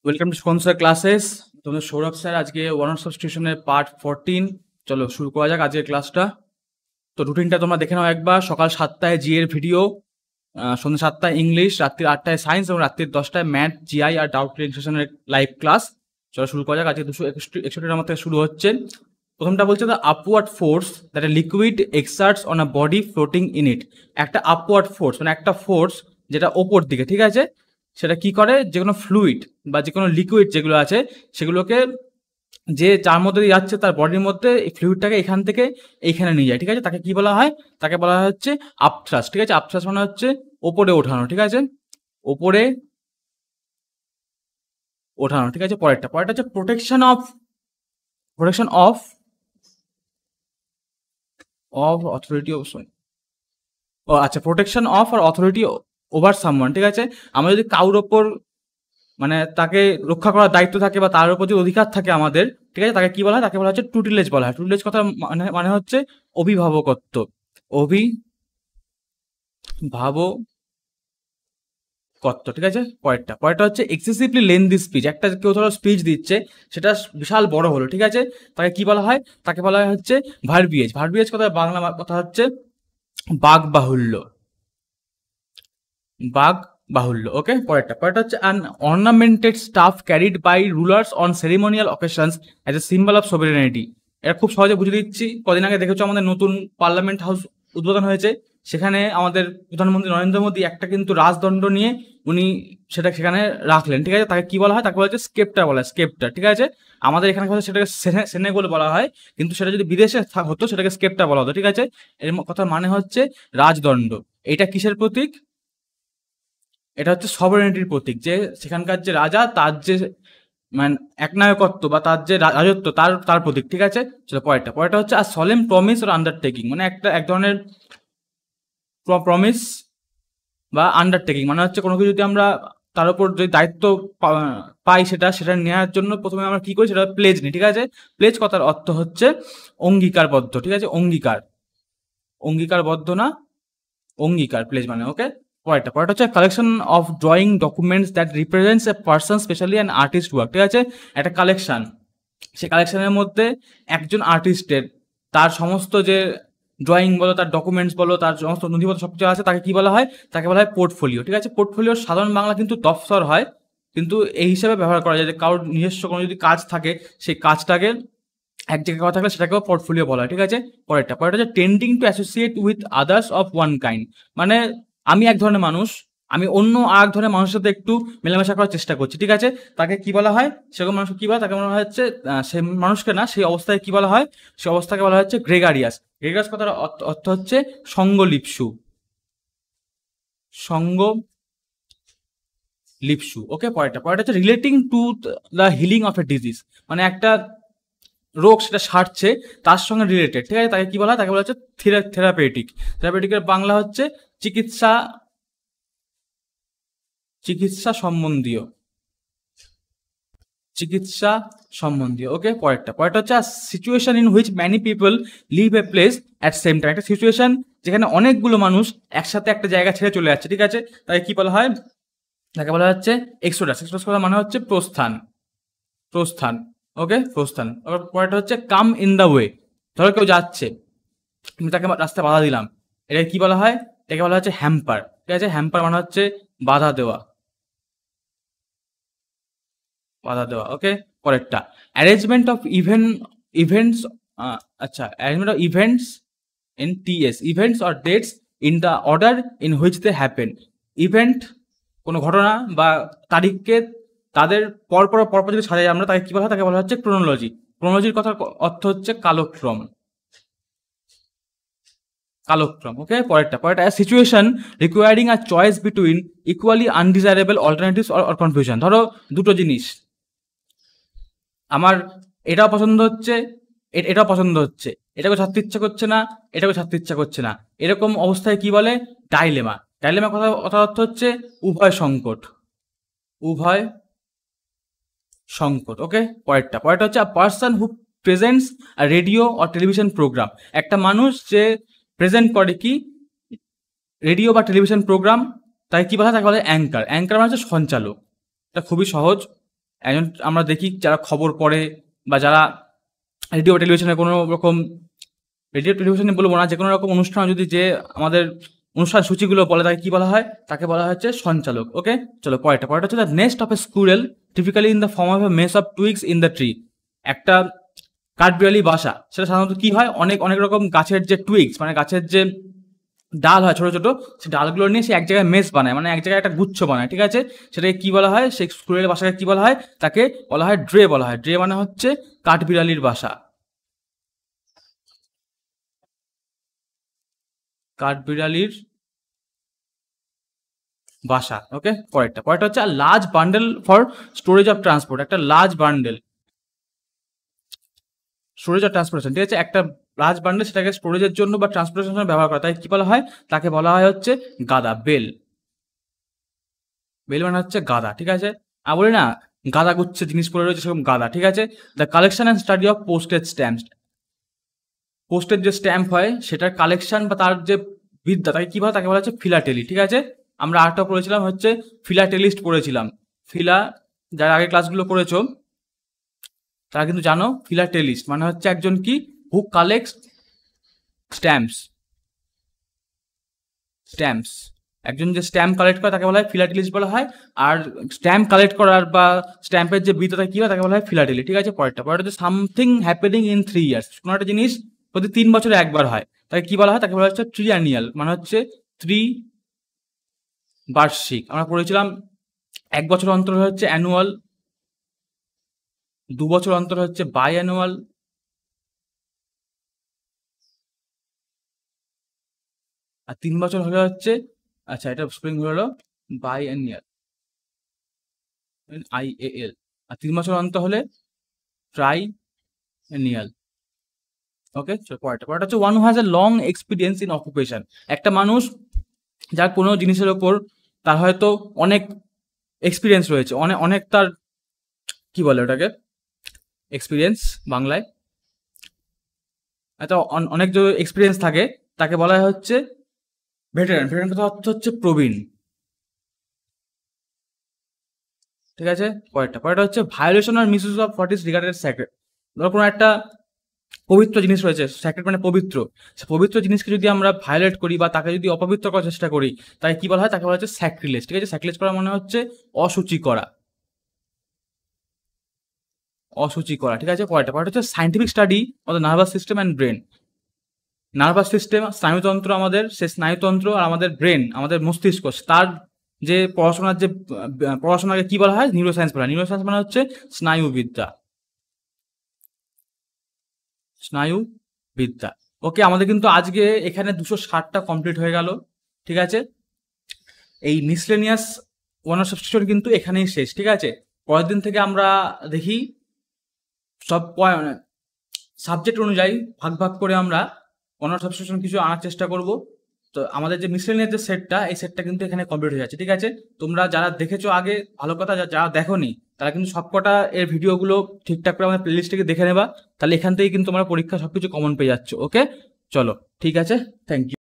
Welcome to sponsor classes. তোমাদের Sourav sir আজকে one of সাবস্টিটিউশনের part 14। চলো শুরু করা যাক আজকের ক্লাসটা। তো রুটিনটা তোমরা দেখে নাও একবার। সকাল 7টায় জি এর ভিডিও, সন্ধ্যে 7টায় ইংলিশ, রাত্রি 8টায় সায়েন্স এবং রাত্রি 10টায় ম্যাথ, জিআই আর ডাউট ক্লিয়ারিং সেশনের লাইভ ক্লাস। চলো শুরু করা যাক। আজকে 261 আমার থেকে শুরু হচ্ছে। প্রথমটা বলছে the upward force that a liquid exerts on a body floating in it. একটা আপওয়ার্ড ফোর্স মানে একটা ফোর্স যেটা ওপর দিকে, ঠিক আছে, সেটা কি করে, যে কোনো ফ্লুইড বা যে কোনো লিকুইড যেগুলো আছে সেগুলোকে যে যার মধ্যে দিয়ে যাচ্ছে তার বডির মধ্যে এই ফ্লুইডটাকে এখান থেকে এইখানে নিয়ে যায়, ঠিক আছে, তাকে কি বলা হয়? তাকে বলা হয় হচ্ছে আপথ্রাস্ট, ঠিক আছে। আপথ্রাস্ট মানে হচ্ছে ওপরে ওঠানো, ঠিক আছে, ওপরে ওঠানো, ঠিক আছে। পরেরটা হচ্ছে প্রোটেকশন অফ অথরিটি অবশ্যই। ও আচ্ছা, protection of or authority over someone, ঠিক আছে। আমরা যদি কারোর ওপর মানে তাকে রক্ষা করার দায়িত্ব থাকে বা তার উপর যে অধিকার থাকে আমাদের, ঠিক আছে, তাকে কি বলা হয়? তাকে বলা হচ্ছে টুটিলেজ বলা হয়। টুটিলেজ কথা মানে হচ্ছে অভিভাবকত্ব, অভিভাবকত্ব, ঠিক আছে। পরেরটা হচ্ছে এক্সেসিভলি লেন্দি স্পিচ। একটা কেউ ধরো স্পিচ দিচ্ছে, সেটা বিশাল বড় হলো, ঠিক আছে, তাকে কি বলা হয়? তাকে বলা হয় হচ্ছে ভার্বিয়েজ। ভার্বিয়েজ কথা বাংলা কথা হচ্ছে বাক বাহুল্য, বাক বাহুল্য। ওকে, পরেরটা হচ্ছে an ornamented staff carried by rulers on ceremonial occasions as a symbol of sovereignty. এটা খুব সহজে বুঝে দিচ্ছি। কদিন আগে দেখেছো আমাদের নতুন পার্লামেন্ট হাউস উদ্বোধন হয়েছে, সেখানে আমাদের প্রধানমন্ত্রী নরেন্দ্র মোদী একটা কিন্তু রাজদণ্ড নিয়ে উনি সেখানে রাখলেন, ঠিক আছে। তাকে কি বলা হয়? তাকে বলা হচ্ছে স্কেপটার বলা হয়, স্কেপটার, ঠিক আছে। আমাদের এখানে কথা সেটাকে সেনে বলে বলা হয়, কিন্তু সেটা যদি বিদেশে হতো সেটাকে স্কেপটার বলা হতো, ঠিক আছে। এর কথা মানে হচ্ছে রাজদণ্ড। এটা কিসের প্রতীক? এটা হচ্ছে সভারেনিটির প্রতীক, যে সেখানকার যে রাজা তার যে মানে একনায়কত্ব বা তার যে রাজত্ব তার তার প্রতীক, ঠিক আছে। চলো পরেরটা হচ্ছে আর সলেম প্রমিস আর আন্ডারটেকিং, মানে এক ধরনের প্রমিস বা আন্ডারটেকিং, মানে হচ্ছে কোনো কিছু যদি আমরা তার উপর যদি দায়িত্ব পাই সেটা নেওয়ার জন্য প্রথমে আমরা কি করি, সেটা প্লেজ নিই, ঠিক আছে। প্লেজ কথার অর্থ হচ্ছে অঙ্গীকারবদ্ধ, ঠিক আছে, অঙ্গীকারবদ্ধ না অঙ্গীকার, প্লেজ মানে। ওকে, পরেরটা হচ্ছে collection of drawing documents that represents a person specially an artist work, ঠিক আছে। একটা কালেকশন, সেই কালেকশনের মধ্যে একজন আর্টিস্টের তার সমস্ত যে ড্রয়িং বলো, তার ডকুমেন্টস বলো, তার সমস্ত নথিপত্র সব কিছু আছে, তাকে কি বলা হয়? তাকে বলা হয় পোর্টফোলিও, ঠিক আছে। পোর্টফোলিওর সাধারণ বাংলা কিন্তু দফতর হয়, কিন্তু এই হিসাবে ব্যবহার করা যায় যে কারোর নিজস্ব কোনো যদি কাজ থাকে, সেই কাজটাকে এক জায়গায় কথা থাকলে সেটাকেও পোর্টফোলিও বলা হয়, ঠিক আছে। পরেরটা হচ্ছে tending to associate with others of one kind, মানে আমি এক ধরনের মানুষ, আমি অন্য আর এক ধরনের মানুষের সাথে একটু মেলামেশা করার চেষ্টা করছি, ঠিক আছে। তাকে কি বলা হয়? সেরকম মানুষকে কি বলা? তাকে বলা হচ্ছে সেই মানুষকে না, সেই অবস্থায় কি বলা হয়? সেই অবস্থাকে বলা হচ্ছে গ্রেগারিয়াস। গ্রেগারিয়াস কথার অর্থ হচ্ছে সঙ্গলিপসু, সঙ্গলিপসু। ওকে, পরেরটা হচ্ছে relating to the healing of A disease, মানে একটা রোগ সেটা সারছে তার সঙ্গে রিলেটেড, ঠিক আছে। তাকে কি বলা হয়? তাকে বলা হচ্ছে থেরাপিউটিকের বাংলা হচ্ছে চিকিৎসা চিকিৎসা সম্বন্ধীয়, চিকিৎসা সম্বন্ধীয়। ওকে, পরেরটা হচ্ছে situation in which many people live a place at same time. একটা সিচুয়েশন যেখানে অনেকগুলো মানুষ একসাথে একটা জায়গা ছেড়ে চলে যাচ্ছে, ঠিক আছে। তাকে কি বলা হয়? তাকে বলা হচ্ছে এক্সোডাস। এক্সোডাস কথা মানে হচ্ছে প্রস্থান। ওকে, প্রস্থান। পরেরটা হচ্ছে কাম ইন দ্য ওয়ে। ধরো কেউ যাচ্ছে, আমি তাকে রাস্তায় বাধা দিলাম, এটাকে কি বলা হয়? এটাকে বলা হচ্ছে হ্যাম্পার, ঠিক আছে। হ্যাম্পার মানে হচ্ছে বাধা দেওয়া, ওকে। পরেরটা অ্যারেঞ্জমেন্ট অফ ইভেন্টস, আচ্ছা, arrangement of events in TS, events or dates in the order in which they happen. Event কোনো ঘটনা বা তারিখকে তাদের পরপর যদি সাজাই আমরা, তাকে কি বলা হয়? তাকে বলা হচ্ছে ক্রোনোলজি। ক্রোনোলজির কথার অর্থ হচ্ছে কালক্রম। ওকে, পরেরটা situation recurring a choice between equally undesirable alternatives or confusion. ধরো দুটো জিনিস, আমার এটাও পছন্দ হচ্ছে, এটাও পছন্দ হচ্ছে, এটাকে ছাড়তে ইচ্ছা করছে না, এটাকে ছাড়তে ইচ্ছা করছে না, এরকম অবস্থায় কি বলে? ডাইলেমা। কথা অর্থ হচ্ছে উভয় সংকট। ওকে, পরেরটা হচ্ছে a person who presents a radio or television programme. একটা মানুষ যে প্রেজেন্ট করে কি রেডিও বা টেলিভিশন প্রোগ্রাম, তাকে কি বলা হয়? তাকে বলে অ্যাঙ্কার। অ্যাঙ্কার মানে হচ্ছে সঞ্চালক। এটা খুবই সহজ, একজন আমরা দেখি যারা খবর পড়ে বা যারা রেডিও টেলিভিশনে কোনো রকম, রেডিও টেলিভিশনে বলবো না, যে কোনো রকম অনুষ্ঠান যদি যে আমাদের অনুষ্ঠান সূচিগুলো বলে তাকে কি বলা হয়, তাকে বলা হচ্ছে সঞ্চালক। ওকে, চলো পরেরটা হচ্ছে the nest of A squirrel typically in the form of A mace of টুইগস in the tree. একটা কাঠবিড়ালি বাসা, সেটা সাধারণত কি হয়, অনেক অনেক রকম গাছের যে টুইগস মানে গাছের যে ডাল হয় ছোটো ছোটো, সেই ডালগুলো নিয়ে সে এক জায়গায় মেস বানায়, মানে এক জায়গায় একটা গুচ্ছ বানায়, ঠিক আছে। সেটাকে কি বলা হয়, সেই স্কুরেল বাসাকে কি বলা হয়, তাকে বলা হয় ড্রে বলা হয়। ড্রে মানে হচ্ছে কাঠবিড়ালির বাসা, কাঠবিড়ালির বাসা। ওকে, পরেরটা হচ্ছে large bundle for storage of transport. একটা large bundle storage of transportation, ঠিক আছে, একটা লার্জ বান্ডেল সেটাকে স্টোরেজের জন্য বা ট্রান্সপোর্টেশনের জন্য ব্যবহার করা, তাই কি বলা হয়, তাকে বলা হয় হচ্ছে গাদা, বেল। বেল মানে হচ্ছে গাদা, ঠিক আছে। আর বলি না গাদা গুচ্ছে জিনিস পড়ে রয়েছে, সেরকম গাদা, ঠিক আছে। The collection and study of postage stamps. পোস্টের যে স্ট্যাম্প হয় সেটার কালেকশন বা তার যে বিদ্যা, তাকে কি বলে, তাকে বলা হচ্ছে ফিলাটেলি, ঠিক আছে। আমরা আরেকটা পড়েছিলাম হচ্ছে ফিলাটেলিস্ট পড়েছিলাম। যারা আগে ক্লাসগুলো করেছো তারা কিন্তু জানো ফিলাটেলিস্ট মানে হচ্ছে একজন কি, হু কালেক্টস স্ট্যাম্পস। স্ট্যাম্পস, একজন যে স্ট্যাম্প কালেক্ট করে তাকে বলা হয় ফিলাটেলিস্ট বলা হয়। আর স্ট্যাম্প কালেক্ট করার বা স্ট্যাম্পের যে বিদ্যাটা কি হয় তাকে বলা হয় ফিলাটেলি, ঠিক আছে। পরেরটা হচ্ছে সামথিং হ্যাপেনিং ইন 3 ইয়ার্স। কোনো একটা জিনিস প্রতি 3 বছরে একবার হয়, তাকে কি বলা হয়, তাকে বলা হচ্ছে ট্রিয়ানিয়াল, মানে হচ্ছে ত্রিবার্ষিক। আমরা পড়েছিলাম 1 বছর অন্তর হচ্ছে অ্যানুয়াল, 2 বছর অন্তর হচ্ছে বাই অ্যানুয়াল, আর 3 বছর হলে হচ্ছে, আচ্ছা এটা স্প্রিং হলো বাই অ্যানুয়াল, IAL। আর 3 বছর অন্তর হলে ট্রাই অ্যানুয়াল। ওকে, পরেরটা হচ্ছে one who has a long experience in occupation. একটা মানুষ যার কোনো জিনিসের ওপর তার হয়তো অনেক এক্সপিরিয়েন্স রয়েছে, অনেক অনেক তার কি বলে ওটাকে, এক্সপিরিয়েন্স বাংলায়, এত অনেক যে এক্সপিরিয়েন্স থাকে তাকে বলা হচ্ছে ভেটেরান। ভেটেরান কথা অর্থ হচ্ছে প্রবীণ, ঠিক আছে। পরেরটা হচ্ছে violation or misuse of what is regarded sacred. ধরো কোনো একটা পবিত্র জিনিস রয়েছে, স্যাক্রেড মানে পবিত্র, সে পবিত্র জিনিসকে যদি আমরা ভায়োলেট করি বা তাকে যদি অপবিত্র করার চেষ্টা করি তাকে কি বলা হয়, তাকে বলা হচ্ছে স্যাক্রিলেজ, ঠিক আছে। স্যাক্রিলেজ করা মানে হচ্ছে অসুচি করা, অসুচি করা, ঠিক আছে। পরেরটা হচ্ছে scientific study of the nervous system and brain. Nervous system, স্নায়ুতন্ত্র, আমাদের সে স্নায়ুতন্ত্র আর আমাদের ব্রেন, আমাদের মস্তিষ্ক, তার যে পড়াশোনার যে পড়াশোনাকে কি বলা হয়, নিউরোসায়েন্স বলা হয়। নিউরোসায়েন্স মানে হচ্ছে স্নায়ুবিদ্যা, স্নায়ুবিদ্যা। ওকে, আমাদের কিন্তু আজকে এখানে 260টা কমপ্লিট হয়ে গেল, ঠিক আছে। এই মিসলেনিয়াস ওয়ানার সাবস্টিটিউশন কিন্তু এখানেই শেষ, ঠিক আছে। পরের দিন থেকে আমরা দেখি সব সাবজেক্ট অনুযায়ী ভাগ ভাগ করে আমরা ওয়ানার সাবস্টিটিউশন কিছু আনার চেষ্টা করব। তো আমাদের যে মিসলেনিয়াস যে সেটটা, এই সেটটা কিন্তু এখানে কমপ্লিট হয়ে যাচ্ছে, ঠিক আছে। তোমরা যারা দেখেছো আগে ভালো কথা, যারা দেখোনি তারা কিন্তু সবকটা এর ভিডিওগুলো ঠিকঠাক করে আমাদের প্লেলিস্ট থেকে দেখে নেবা, তাহলে এখান থেকে কিন্তু তোমরা পরীক্ষা সবকিছু কমন পেয়ে যাচ্ছ। ওকে, চলো ঠিক আছে, থ্যাংক ইউ।